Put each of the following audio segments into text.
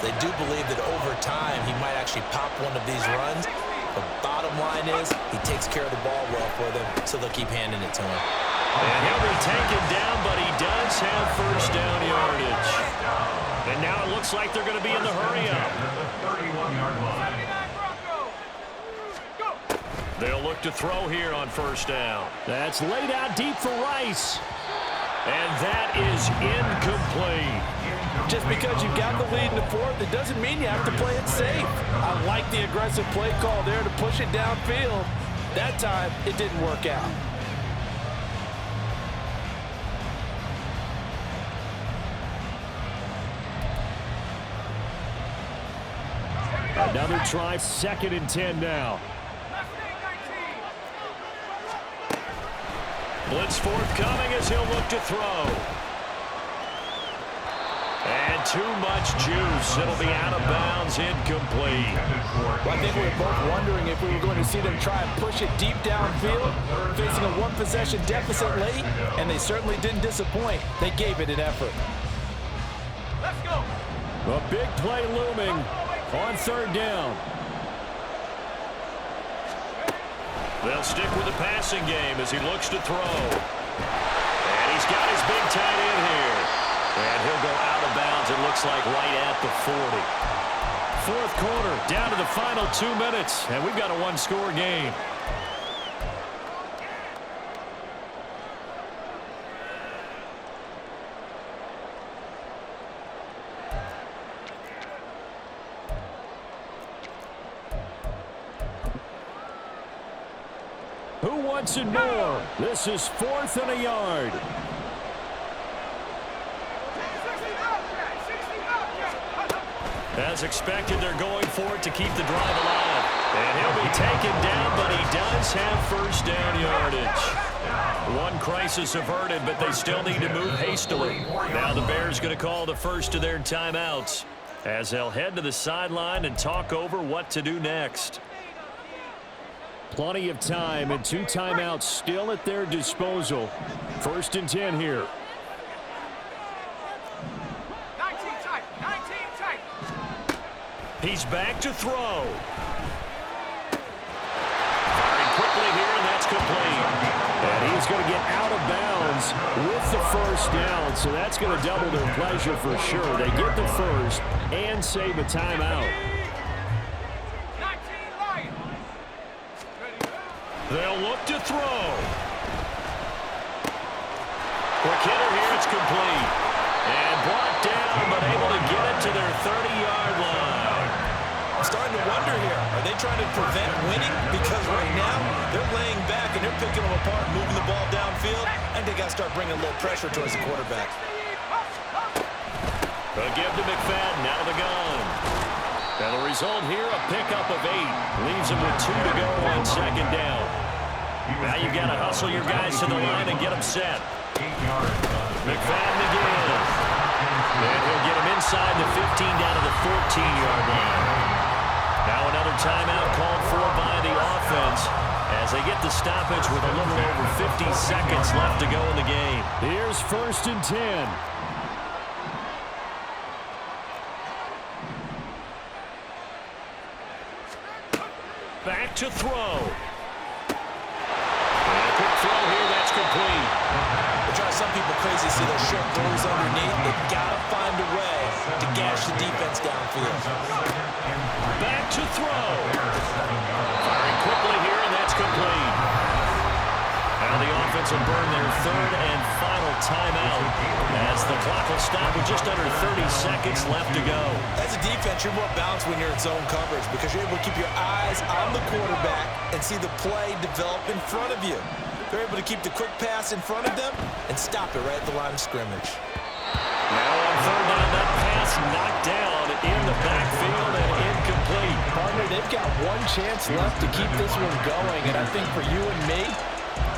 They do believe that over time he might actually pop one of these runs. The bottom line is he takes care of the ball well for them, so they'll keep handing it to him. And he'll be taken down, but he does have first down yardage. And now it looks like they're going to be in the hurry-up. They'll look to throw here on first down. That's laid out deep for Rice. And that is incomplete. Just because you've got the lead in the fourth, it doesn't mean you have to play it safe. I like the aggressive play call there to push it downfield. That time, it didn't work out. Another try, 2nd and 10 now. Blitz forthcoming as he'll look to throw. And too much juice. It'll be out of bounds, incomplete. Well, I think we were both wondering if we were going to see them try and push it deep downfield, facing a one-possession deficit late, and they certainly didn't disappoint. They gave it an effort. Let's go. A big play looming on 3rd down. They'll stick with the passing game as he looks to throw. And he's got his big tight end here. And he'll go out of bounds, it looks like, right at the 40. 4th quarter, down to the final 2 minutes, and we've got a one-score game. Who wants it more? This is 4th and a yard. As expected, they're going for it to keep the drive alive. And he'll be taken down, but he does have first down yardage. One crisis averted, but they still need to move hastily. Now the Bears going to call the first of their timeouts as they'll head to the sideline and talk over what to do next. Plenty of time and 2 timeouts still at their disposal. 1st and 10 here. 19 tight. He's back to throw. Firing quickly here, and that's complete. And he's going to get out of bounds with the first down, so that's going to double their pleasure for sure. They get the first and save a timeout. They'll look to throw. Quick hitter here, it's complete. And brought down, but able to get it to their 30-yard line. I'm starting to wonder here, are they trying to prevent winning? Because right now, they're laying back and they're picking them apart, moving the ball downfield, and they got to start bringing a little pressure towards the quarterback. They'll give to McFadden out of the gun. And the result here, a pickup of 8. Leaves him with 2 to go on 2nd down. Now you've got to hustle your guys to the line and get them set. McFadden again. And he'll get him inside the 15 down to the 14-yard line. Now another timeout called for by the offense as they get the stoppage with a little over 50 seconds left to go in the game. Here's 1st and 10. Back to throw. And a quick throw here, that's complete. Which are some people crazy to see those short throws underneath. They've got to find a way to gash the defense downfield. Back to throw. Firing quickly here, and that's complete. Now the offense will burn their 3rd and final timeout as the clock will stop with just under 30 seconds left to go. As a defense, you're more balanced when you're in zone coverage because you're able to keep your eyes on the quarterback and see the play develop in front of you. They're able to keep the quick pass in front of them and stop it right at the line of scrimmage. Now on 3rd down, that pass knocked down in the backfield and incomplete. Partner, they've got one chance left to keep this one going, and I think for you and me,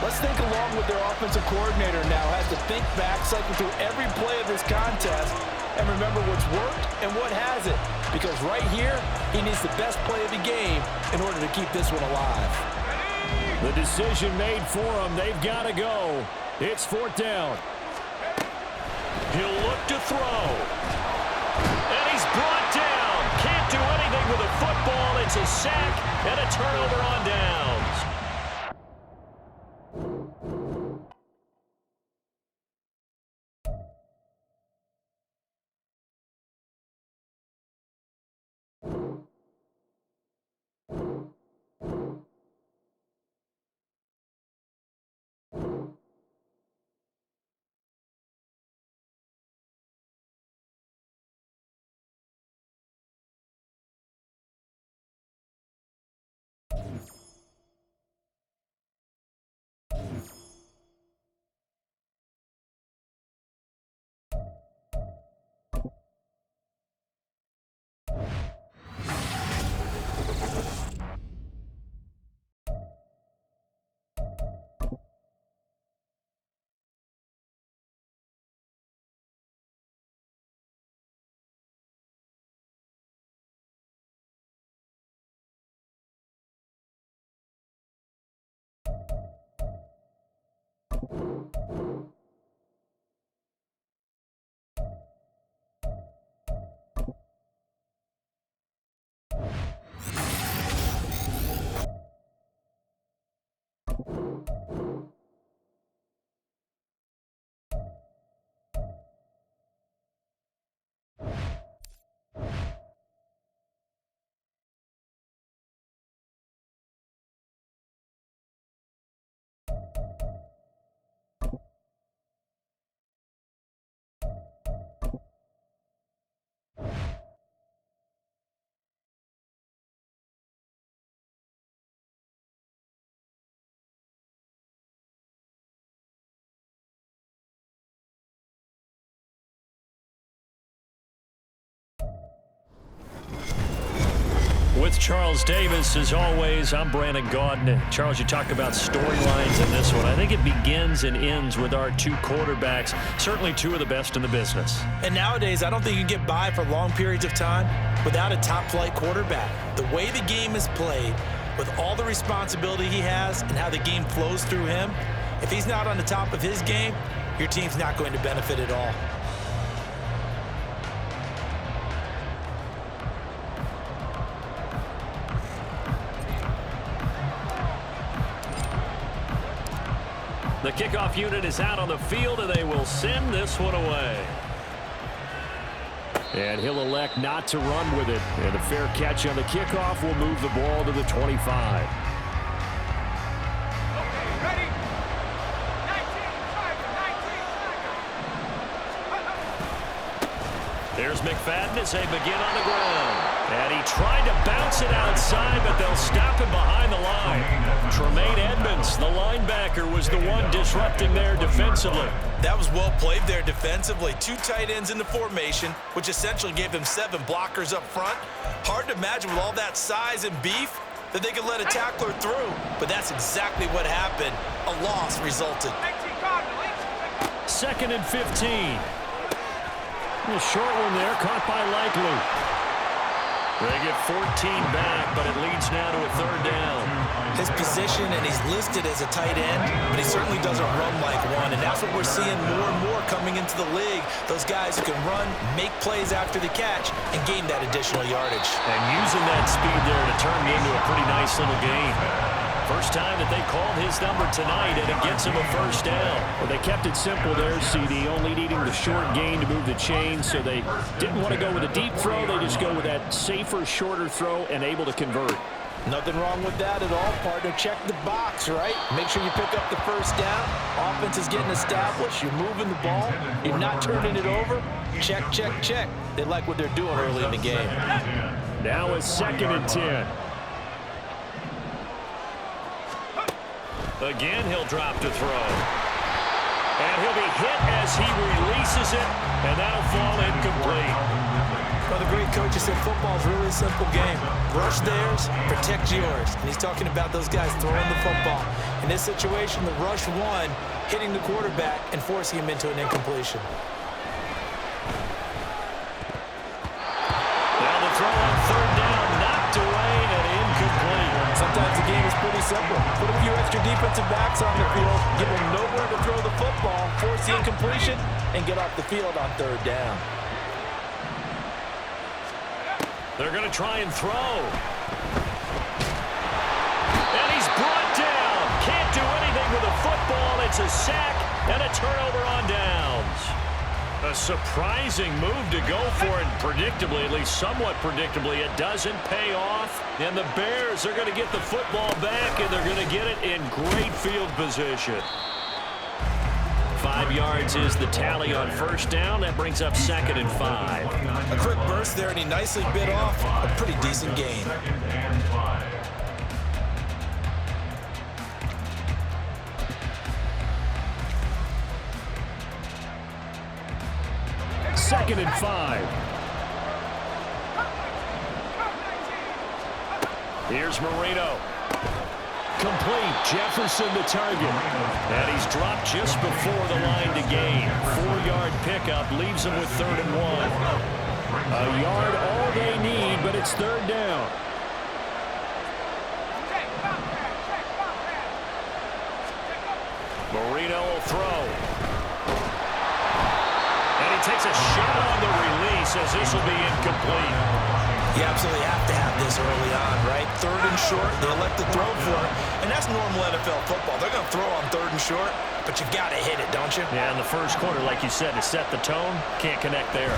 let's think along with their offensive coordinator now. Has to think back, cycle through every play of this contest, and remember what's worked and what hasn't. Because right here, he needs the best play of the game in order to keep this one alive. The decision made for him. They've got to go. It's 4th down. He'll look to throw. And he's brought down. And a turnover on downs. With Charles Davis, as always, I'm Brandon Gaudin. Charles, you talk about storylines in this one. I think it begins and ends with our two quarterbacks, certainly two of the best in the business. And nowadays, I don't think you can get by for long periods of time without a top-flight quarterback. The way the game is played, with all the responsibility he has and how the game flows through him, if he's not on the top of his game, your team's not going to benefit at all. The kickoff unit is out on the field, and they will send this one away. And he'll elect not to run with it. And a fair catch on the kickoff will move the ball to the 25. Ready? 19 seconds. There's McFadden as they begin on the ground. And he tried to bounce it outside, but they'll stop him behind the line. Tremaine Edmonds, the linebacker, was the one disrupting there defensively. That was well played there defensively. Two tight ends in the formation, which essentially gave them 7 blockers up front. Hard to imagine with all that size and beef that they could let a tackler through, but that's exactly what happened. A loss resulted. 19 Cardinals. 2nd and 15. A short one there, caught by Likely. They get 14 back, but it leads now to a 3rd down. His position, and he's listed as a tight end, but he certainly doesn't run like one, and that's what we're seeing more and more coming into the league. Those guys who can run, make plays after the catch, and gain that additional yardage. And using that speed there to turn it into a pretty nice little game. First time that they called his number tonight, and it gets him a 1st down. Well, they kept it simple there, CD, only needing the short gain to move the chains, so they didn't want to go with a deep throw. They just go with that safer, shorter throw and able to convert. Nothing wrong with that at all, partner. Check the box, right? Make sure you pick up the 1st down. Offense is getting established. You're moving the ball. You're not turning it over. Check, check, check. They like what they're doing early in the game. Now a 2nd and 10. Again, he'll drop to throw. And he'll be hit as he releases it, and that'll fall incomplete. Well, the great coach said football is really a simple game. Rush theirs, protect yours. And he's talking about those guys throwing the football. In this situation, the rush one, hitting the quarterback and forcing him into an incompletion. Now the throw on 3rd down, knocked away and incomplete. Sometimes the game is pretty simple. Put a few extra defensive backs on the field, give them nowhere to throw the football, force the incompletion, and get off the field on 3rd down. They're going to try and throw. football. It's a sack and a turnover on downs. A surprising move to go for it. Predictably, at least somewhat predictably, it doesn't pay off. And the Bears are going to get the football back, and they're going to get it in great field position. 5 yards is the tally on first down. That brings up 2nd and 5. A quick burst there, and he nicely bit off a pretty decent gain. 2nd and 5. Here's Marino. Complete. Jefferson the target. And he's dropped just before the line to gain. 4-yard pickup leaves him with 3rd and 1. A yard all they need, but it's 3rd down. Marino will throw. And he takes a shot on the release as this will be incomplete. You absolutely have to have this early on, right? 3rd and short, they elect to throw for it, and that's normal NFL football. They're going to throw on 3rd and short, but you've got to hit it, don't you? Yeah, in the first quarter, like you said, to set the tone, can't connect there.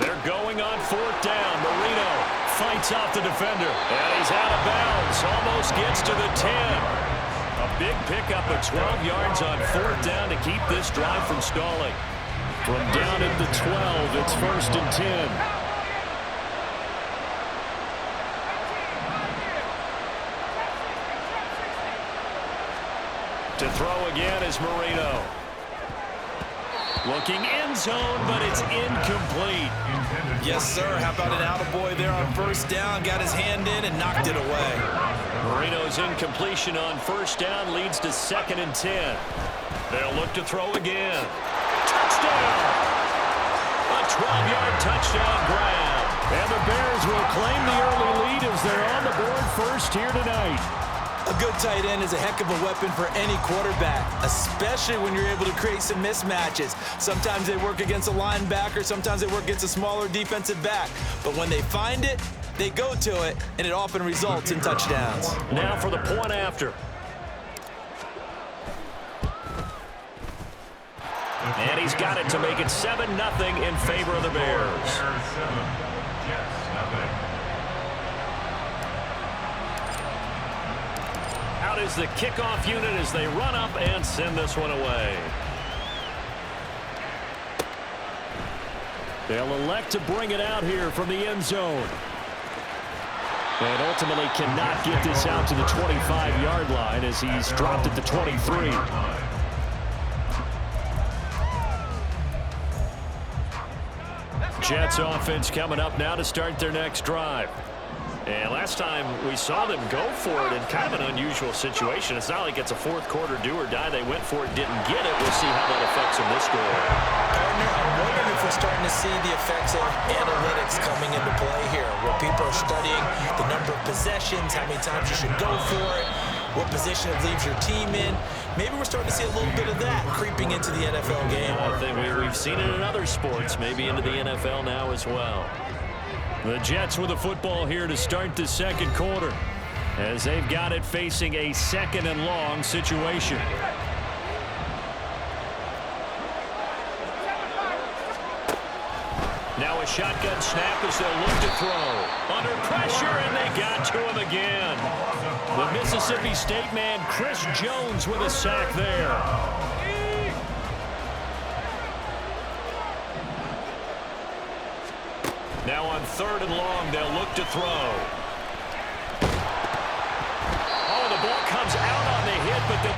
They're going on 4th down. Marino fights off the defender, and he's out of bounds, almost gets to the 10. A big pickup of 12 yards on 4th down to keep this drive from stalling. From down at the 12, it's 1st and 10. To throw again is Marino. Looking end zone, but it's incomplete. Yes, sir. How about an attaboy there on 1st down? Got his hand in and knocked it away. Marino's incompletion on 1st down leads to 2nd and 10. They'll look to throw again. Touchdown! A 12-yard touchdown grab. And the Bears will claim the early lead as they're on the board first here tonight. A good tight end is a heck of a weapon for any quarterback, especially when you're able to create some mismatches. Sometimes they work against a linebacker, sometimes they work against a smaller defensive back. But when they find it, they go to it, and it often results in touchdowns. Now for the point after. And he's got it to make it 7-0 in favor of the Bears. Out is the kickoff unit as they run up and send this one away. They'll elect to bring it out here from the end zone. And ultimately cannot get this out to the 25-yard line as he's dropped at the 23. Jets offense coming up now to start their next drive. And last time we saw them go for it in kind of an unusual situation. It's not like it's a 4th quarter do or die. They went for it, didn't get it. We'll see how that affects them this score. Partner, I'm wondering if we're starting to see the effects of analytics coming into play here, where people are studying the number of possessions, how many times you should go for it, what position it leaves your team in. Maybe we're starting to see a little bit of that creeping into the NFL game. I think we've seen it in other sports, maybe into the NFL now as well. The Jets with the football here to start the 2nd quarter as they've got it facing a 2nd and long situation. Now a shotgun snap as they'll look to throw. Under pressure, and they got to him again. The Mississippi State man, Chris Jones, with a sack there. Now on 3rd and long, they'll look to throw. Oh, the ball comes out on the hit, but the